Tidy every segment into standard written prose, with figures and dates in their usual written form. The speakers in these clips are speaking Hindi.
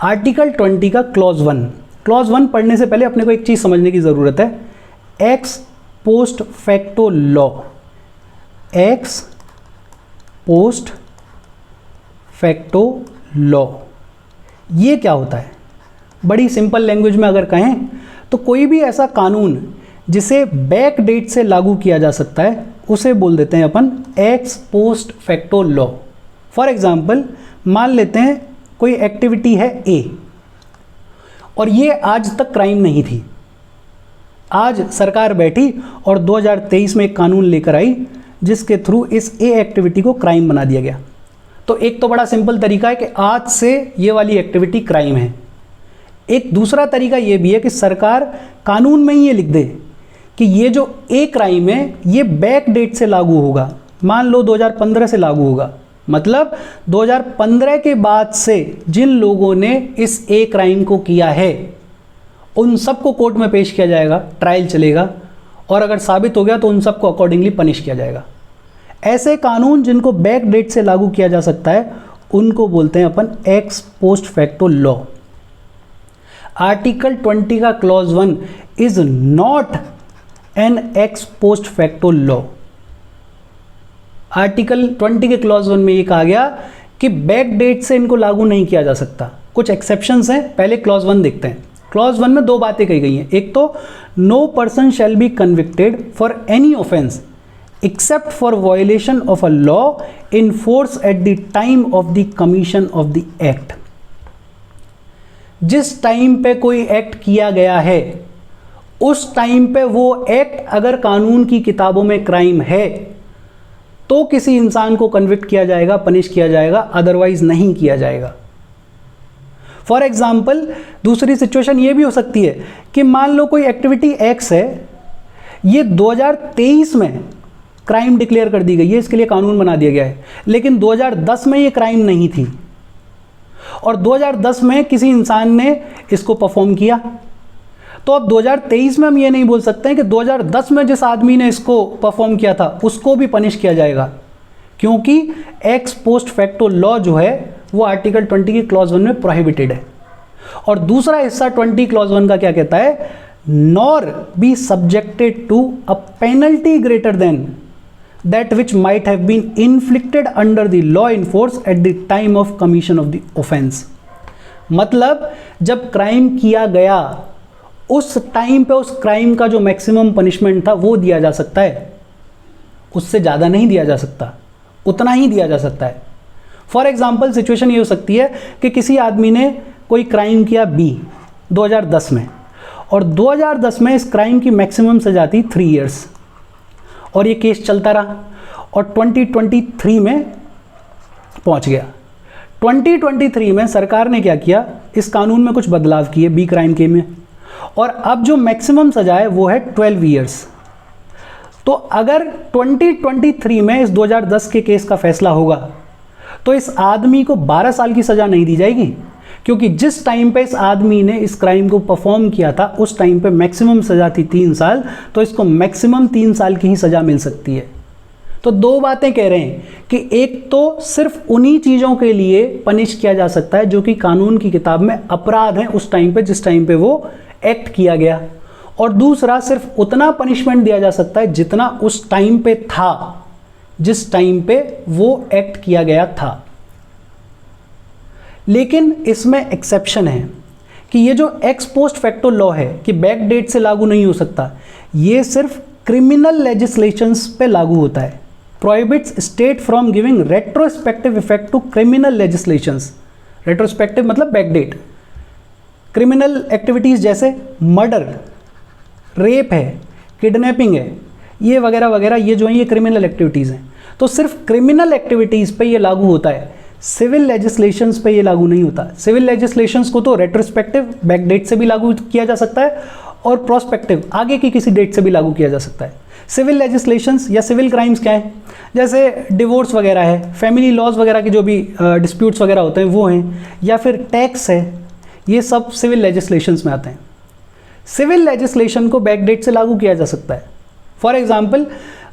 आर्टिकल 20 का क्लॉज 1, क्लॉज 1 पढ़ने से पहले अपने को एक चीज़ समझने की ज़रूरत है, x post facto law, x post facto law, ये क्या होता है? बड़ी सिंपल लैंग्वेज में अगर कहें तो कोई भी ऐसा कानून जिसे बैक डेट से लागू किया जा सकता है उसे बोल देते हैं अपन ex post facto law. For example मान लेते हैं कोई एक्टिविटी है ए और ये आज तक क्राइम नहीं थी, आज सरकार बैठी और 2023 में एक कानून लेकर आई जिसके थ्रू इस ए एक्टिविटी को क्राइम बना दिया गया। तो एक तो बड़ा सिंपल तरीका है कि आज से ये वाली एक्टिविटी क्राइम है। एक दूसरा तरीका ये भी है कि सरकार कानून में ही ये लिख दे कि ये जो ए क्राइम है ये बैक डेट से लागू होगा, मान लो 2015 से लागू होगा, मतलब 2015 के बाद से जिन लोगों ने इस ए क्राइम को किया है उन सबको कोर्ट में पेश किया जाएगा, ट्रायल चलेगा और अगर साबित हो गया तो उन सबको अकॉर्डिंगली पनिश किया जाएगा। ऐसे कानून जिनको बैक डेट से लागू किया जा सकता है उनको बोलते हैं अपन ex post facto law. Article 20 का clause 1 is not an ex post facto law. Article 20 के क्लॉज 1 में ये कहा गया कि बैक डेट से इनको लागू नहीं किया जा सकता, कुछ एक्सेप्शंस हैं। पहले क्लॉज 1 देखते हैं। क्लॉज 1 में दो बातें कही गई हैं, एक तो no person shall be convicted for any offence except for violation of a law in force at the time of the commission of the act. जिस टाइम पे कोई एक्ट किया गया है उस टाइम पे वो एक्ट अगर कानून की किताबों में क्राइम है तो किसी इंसान को कन्विक्ट किया जाएगा, पनिश किया जाएगा, अदरवाइज नहीं किया जाएगा। फॉर एग्जाम्पल दूसरी सिचुएशन ये भी हो सकती है कि मान लो कोई एक्टिविटी एक्स है, ये 2023 में क्राइम डिक्लेयर कर दी गई है, इसके लिए कानून बना दिया गया है, लेकिन 2010 में ये क्राइम नहीं थी और 2010 में किसी इंसान ने इसको परफॉर्म किया। तो अब 2023 में हम ये नहीं बोल सकते हैं कि 2010 में जिस आदमी ने इसको परफॉर्म किया था उसको भी पनिश किया जाएगा, क्योंकि एक्स पोस्ट फैक्टो लॉ जो है वो आर्टिकल 20 की क्लॉज 1 में प्रोहिबिटेड है। और दूसरा हिस्सा 20 क्लॉज 1 का क्या कहता है, nor be subjected to a penalty greater than that which might have been inflicted under the law in force at the time of commission of the offense। मतलब जब क्राइम किया गया उस टाइम पे उस क्राइम का जो मैक्सिमम पनिशमेंट था वो दिया जा सकता है, उससे ज़्यादा नहीं दिया जा सकता, उतना ही दिया जा सकता है। फॉर एग्जाम्पल सिचुएशन ये हो सकती है कि किसी आदमी ने कोई क्राइम किया बी 2010 में और 2010 में इस क्राइम की मैक्सिमम सजा थी 3 इयर्स और ये केस चलता रहा और 2023 में पहुंच गया। 2023 में सरकार ने क्या किया, इस कानून में कुछ बदलाव किए बी क्राइम के में, और अब जो मैक्सिमम सजा है वो है 12 इयर्स। तो अगर 2023 में इस 2010 के केस का फैसला होगा तो इस आदमी को 12 साल की सज़ा नहीं दी जाएगी, क्योंकि जिस टाइम पे इस आदमी ने इस क्राइम को परफॉर्म किया था उस टाइम पे मैक्सिमम सज़ा थी 3 साल, तो इसको मैक्सिमम 3 साल की ही सज़ा मिल सकती है। तो दो बातें कह रहे हैं कि एक तो सिर्फ उन्हीं चीज़ों के लिए पनिश किया जा सकता है जो कि कानून की किताब में अपराध हैं उस टाइम पे जिस टाइम पे वो एक्ट किया गया, और दूसरा सिर्फ उतना पनिशमेंट दिया जा सकता है जितना उस टाइम पे था जिस टाइम पे वो एक्ट किया गया था। लेकिन इसमें एक्सेप्शन है कि ये जो एक्स पोस्ट फैक्टो लॉ है कि बैक डेट से लागू नहीं हो सकता, ये सिर्फ क्रिमिनल लेजिस्लेशंस पे लागू होता है। Prohibits state from giving retrospective effect to criminal legislations. Retrospective मतलब बैक डेट। क्रिमिनल एक्टिविटीज़ जैसे मर्डर, रेप है, किडनैपिंग है, ये वगैरह वगैरह, ये जो है ये क्रिमिनल एक्टिविटीज़ हैं। तो सिर्फ क्रिमिनल एक्टिविटीज़ पे ये लागू होता है, सिविल लेजिस्लेशंस पे ये लागू नहीं होता। सिविल लेजिस्लेशंस को तो रेट्रोस्पेक्टिव बैक डेट से भी लागू किया जा सकता है और प्रोस्पेक्टिव आगे की किसी डेट से भी लागू किया जा सकता है। सिविल लेजिस्लेशंस या सिविल क्राइम्स क्या है, जैसे डिवोर्स वगैरह है, फैमिली लॉज वगैरह के जो भी डिस्प्यूट्स वगैरह होते हैं वो हैं, या फिर टैक्स है, ये सब सिविल लेजिस्लेशंस में आते हैं। सिविल लेजिस्लेशन को बैक डेट से लागू किया जा सकता है। फॉर एग्जाम्पल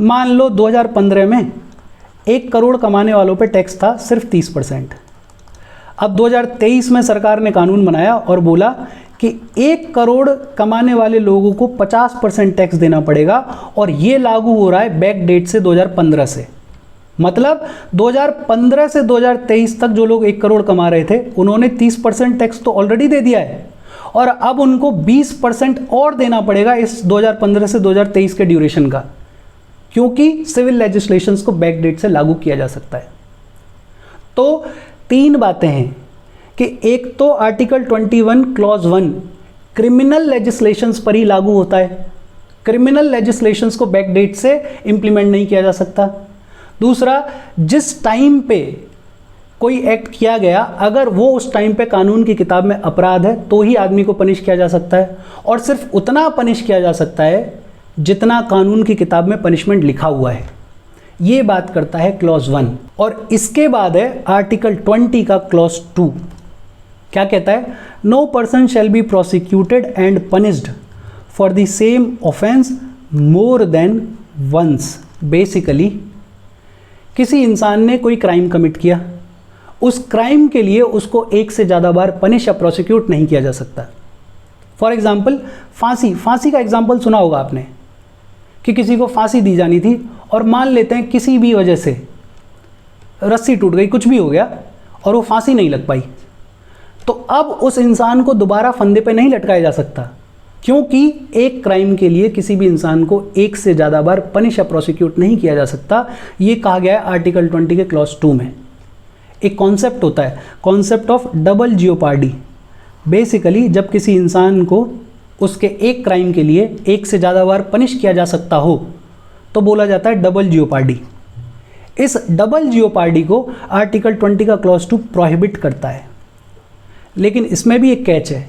मान लो 2015 में 1 करोड़ कमाने वालों पे टैक्स था सिर्फ 30%। अब 2023 में सरकार ने कानून बनाया और बोला कि 1 करोड़ कमाने वाले लोगों को 50% टैक्स देना पड़ेगा, और ये लागू हो रहा है बैक डेट से 2015 से। मतलब 2015 से 2023 तक जो लोग 1 करोड़ कमा रहे थे उन्होंने 30% टैक्स तो ऑलरेडी दे दिया है, और अब उनको 20% और देना पड़ेगा इस 2015 से 2023 के ड्यूरेशन का, क्योंकि सिविल लेजिस्लेशंस को बैक डेट से लागू किया जा सकता है। तो 3 बातें हैं कि एक तो आर्टिकल 21 क्लॉज 1 क्रिमिनल लेजिस्लेशंस पर ही लागू होता है, क्रिमिनल लेजिस्लेशंस को बैक डेट से इंप्लीमेंट नहीं किया जा सकता। दूसरा, जिस टाइम पे कोई एक्ट किया गया अगर वो उस टाइम पे कानून की किताब में अपराध है तो ही आदमी को पनिश किया जा सकता है, और सिर्फ उतना पनिश किया जा सकता है जितना कानून की किताब में पनिशमेंट लिखा हुआ है। ये बात करता है क्लॉज 1। और इसके बाद है आर्टिकल 20 का क्लॉज 2। क्या कहता है? No person shall be prosecuted and punished for the same offence more than once. Basically किसी इंसान ने कोई क्राइम कमिट किया, उस क्राइम के लिए उसको 1 से ज़्यादा बार पनिश या प्रोसिक्यूट नहीं किया जा सकता। फॉर एग्जाम्पल फांसी का एग्जाम्पल सुना होगा आपने कि किसी को फांसी दी जानी थी, और मान लेते हैं किसी भी वजह से रस्सी टूट गई, कुछ भी हो गया और वो फांसी नहीं लग पाई, तो अब उस इंसान को दोबारा फंदे पे नहीं लटकाया जा सकता, क्योंकि एक क्राइम के लिए किसी भी इंसान को 1 से ज़्यादा बार पनिश या प्रोसिक्यूट नहीं किया जा सकता। ये कहा गया है आर्टिकल 20 के क्लॉज 2 में। एक कॉन्सेप्ट होता है, concept of double jeopardy. Basically जब किसी इंसान को उसके एक क्राइम के लिए 1 से ज़्यादा बार पनिश किया जा सकता हो तो बोला जाता है डबल जियोपार्डी। इस डबल जियोपार्डी को आर्टिकल 20 का क्लॉज 2 प्रोहिबिट करता है। लेकिन इसमें भी एक कैच है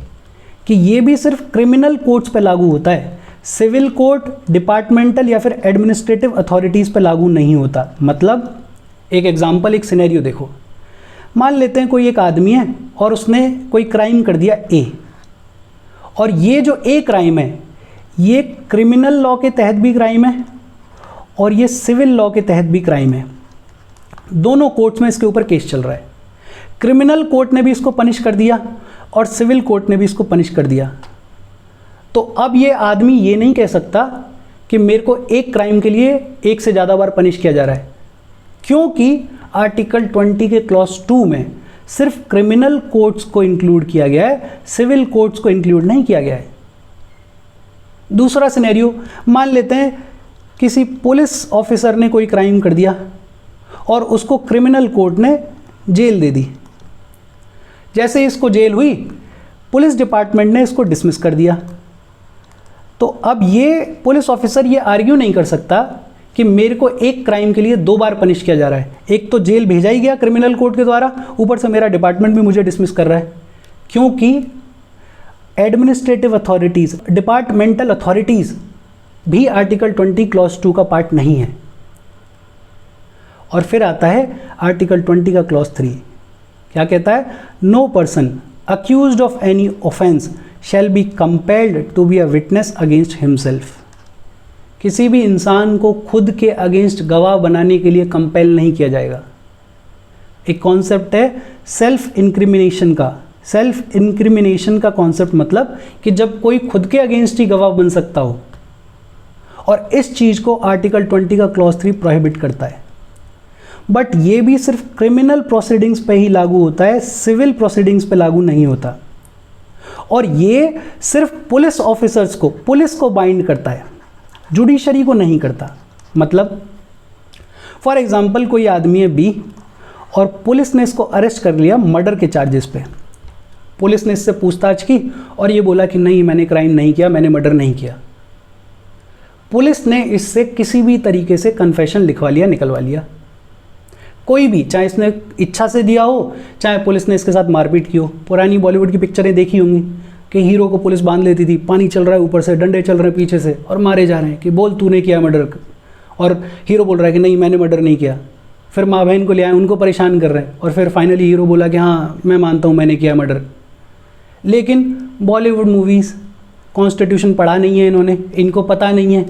कि ये भी सिर्फ क्रिमिनल कोर्ट्स पे लागू होता है, सिविल कोर्ट, डिपार्टमेंटल या फिर एडमिनिस्ट्रेटिव अथॉरिटीज़ पे लागू नहीं होता। मतलब एक एग्जांपल, एक सिनेरियो देखो। मान लेते हैं कोई एक आदमी है और उसने कोई क्राइम कर दिया ए, और ये जो ए क्राइम है ये क्रिमिनल लॉ के तहत भी क्राइम है और ये सिविल लॉ के तहत भी क्राइम है। दोनों कोर्ट्स में इसके ऊपर केस चल रहा है। क्रिमिनल कोर्ट ने भी इसको पनिश कर दिया और सिविल कोर्ट ने भी इसको पनिश कर दिया। तो अब ये आदमी ये नहीं कह सकता कि मेरे को एक क्राइम के लिए 1 से ज़्यादा बार पनिश किया जा रहा है, क्योंकि आर्टिकल 20 के क्लॉज 2 में सिर्फ क्रिमिनल कोर्ट्स को इंक्लूड किया गया है, सिविल कोर्ट्स को इंक्लूड नहीं किया गया है। दूसरा सिनेरियो, मान लेते हैं किसी पुलिस ऑफिसर ने कोई क्राइम कर दिया और उसको क्रिमिनल कोर्ट ने जेल दे दी। जैसे ही इसको जेल हुई, पुलिस डिपार्टमेंट ने इसको डिसमिस कर दिया। तो अब ये पुलिस ऑफिसर ये आर्ग्यू नहीं कर सकता कि मेरे को एक क्राइम के लिए 2 बार पनिश किया जा रहा है। एक तो जेल भेजा ही गया क्रिमिनल कोर्ट के द्वारा, ऊपर से मेरा डिपार्टमेंट भी मुझे डिसमिस कर रहा है, क्योंकि एडमिनिस्ट्रेटिव अथॉरिटीज़, डिपार्टमेंटल अथॉरिटीज़ भी आर्टिकल 20 क्लॉज 2 का पार्ट नहीं है। और फिर आता है आर्टिकल 20 का क्लॉज 3। क्या कहता है? No person accused of any offence shall be compelled to be a witness against himself. किसी भी इंसान को खुद के अगेंस्ट गवाह बनाने के लिए कंपेल नहीं किया जाएगा। एक कॉन्सेप्ट है सेल्फ इंक्रिमिनेशन का। सेल्फ इंक्रिमिनेशन का कॉन्सेप्ट मतलब कि जब कोई खुद के अगेंस्ट ही गवाह बन सकता हो, और इस चीज़ को आर्टिकल 20 का क्लॉज 3 प्रोहिबिट करता है। बट ये भी सिर्फ क्रिमिनल प्रोसीडिंग्स पे ही लागू होता है, सिविल प्रोसीडिंग्स पे लागू नहीं होता। और ये सिर्फ पुलिस ऑफिसर्स को, पुलिस को बाइंड करता है, जुडिशरी को नहीं करता। मतलब फॉर एग्जांपल कोई आदमी है बी और पुलिस ने इसको अरेस्ट कर लिया मर्डर के चार्जेस पे। पुलिस ने इससे पूछताछ की और ये बोला कि नहीं, मैंने क्राइम नहीं किया, मैंने मर्डर नहीं किया। पुलिस ने इससे किसी भी तरीके से कन्फेशन लिखवा लिया, निकलवा लिया, कोई भी, चाहे इसने इच्छा से दिया हो, चाहे पुलिस ने इसके साथ मारपीट की हो। पुरानी बॉलीवुड की पिक्चरें देखी होंगी कि हीरो को पुलिस बांध लेती थी, पानी चल रहा है ऊपर से, डंडे चल रहे हैं पीछे से और मारे जा रहे हैं कि बोल तूने किया मर्डर, और हीरो बोल रहा है कि नहीं मैंने मर्डर नहीं किया। फिर माँ बहन को ले आए, उनको परेशान कर रहे हैं, और फिर फाइनली हीरो बोला कि हाँ मैं मानता हूँ मैंने किया मर्डर। लेकिन बॉलीवुड मूवीज़, कॉन्स्टिट्यूशन पढ़ा नहीं है इन्होंने, इनको पता नहीं है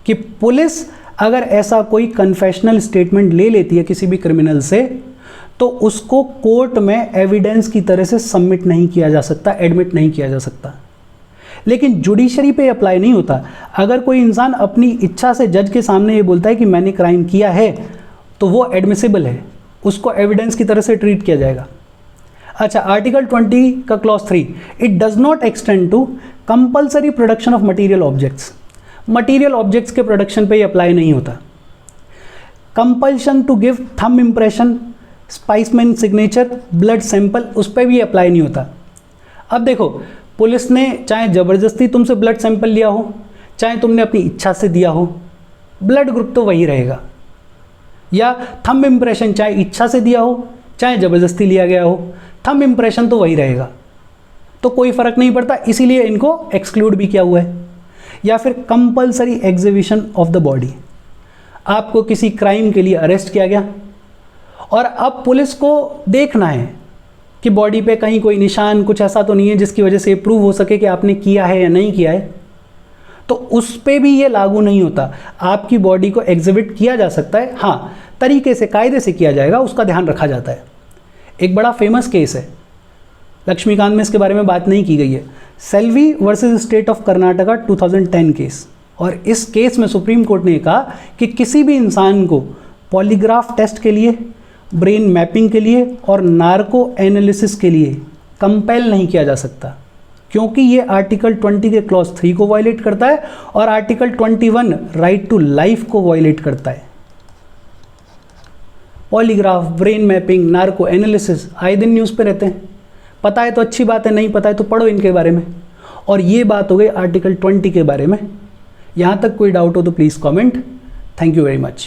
कि पुलिस अगर ऐसा कोई कन्फेशनल स्टेटमेंट ले लेती है किसी भी क्रिमिनल से, तो उसको कोर्ट में एविडेंस की तरह से सबमिट नहीं किया जा सकता, एडमिट नहीं किया जा सकता। लेकिन जुडिशरी पे अप्लाई नहीं होता। अगर कोई इंसान अपनी इच्छा से जज के सामने ये बोलता है कि मैंने क्राइम किया है, तो वो एडमिसिबल है, उसको एविडेंस की तरह से ट्रीट किया जाएगा। अच्छा, आर्टिकल 20 का clause 3, it does not extend to compulsory production of material objects. Material objects के प्रोडक्शन पे ये अप्लाई नहीं होता। Compulsion to give thumb impression, specimen signature, blood sample, उस पर भी अप्लाई नहीं होता। अब देखो, पुलिस ने चाहे ज़बरदस्ती तुमसे ब्लड सैंपल लिया हो, चाहे तुमने अपनी इच्छा से दिया हो, ब्लड ग्रुप तो वही रहेगा। या थंब इम्प्रेशन चाहे इच्छा से दिया हो, चाहे ज़बरदस्ती लिया गया हो, थंब इम्प्रेशन तो वही रहेगा, तो कोई फ़र्क नहीं पड़ता, इसीलिए इनको एक्सक्लूड भी किया हुआ है। या फिर compulsory exhibition of the body, आपको किसी क्राइम के लिए अरेस्ट किया गया और अब पुलिस को देखना है कि बॉडी पे कहीं कोई निशान, कुछ ऐसा तो नहीं है जिसकी वजह से प्रूव हो सके कि आपने किया है या नहीं किया है, तो उस पर भी ये लागू नहीं होता। आपकी बॉडी को एग्जिबिट किया जा सकता है, हाँ, तरीके से, कायदे से किया जाएगा, उसका ध्यान रखा जाता है। एक बड़ा फेमस केस है, लक्ष्मीकांत में इसके बारे में बात नहीं की गई है, Selvi versus state of Karnataka 2010 case. और इस केस में सुप्रीम कोर्ट ने कहा कि किसी भी इंसान को पॉलीग्राफ टेस्ट के लिए, ब्रेन मैपिंग के लिए और नार्को एनालिसिस के लिए कंपेल नहीं किया जा सकता, क्योंकि ये आर्टिकल 20 के क्लॉज 3 को वायलेट करता है और आर्टिकल 21 राइट टू लाइफ को वायलेट करता है। Polygraph, brain mapping, narco analysis आए दिन न्यूज़ पे रहते हैं। पता है तो अच्छी बात है, नहीं पता है तो पढ़ो इनके बारे में। और ये बात हो गई आर्टिकल 20 के बारे में। यहाँ तक कोई डाउट हो तो please comment. Thank you very much.